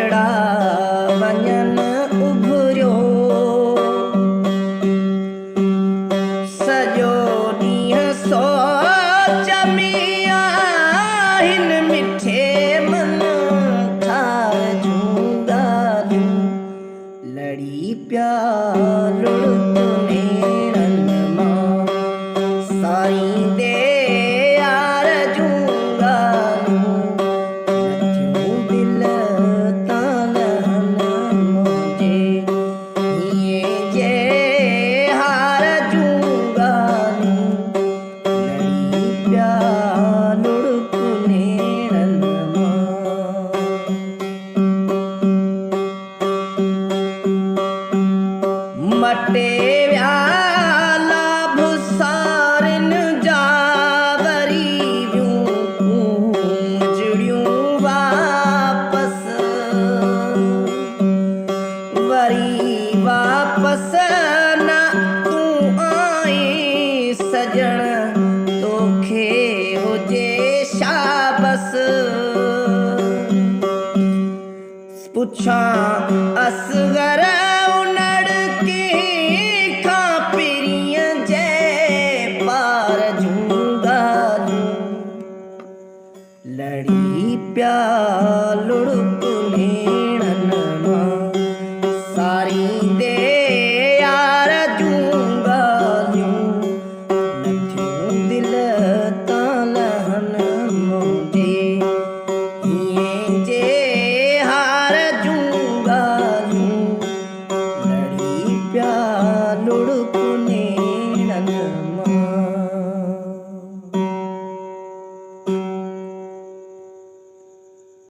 पिछड़ा वञन उभरियो सॼो ॾींहुं सोच में आहिनि मिठे मन ठाहियूं ॻाल्हियूं लड़ी पिया लुढ़क नेरनि मां साईं दे यार जूं ॻाल्हियूं नथियूं दिल तां लहनि मुंहिंजे हीअं जे हार जूं ॻाल्हियूं लड़ी पिया लुढ़क नेरनि मां मटे व्याला भुसारनि जा वरी गूंजड़ियूं वापस न तूं आई सजण तोखे हुजे शाबस पुछां असगर उनड़की खां पिरीअ जे पार जूं ॻाल्हियूं लड़ी पिया लुढ़क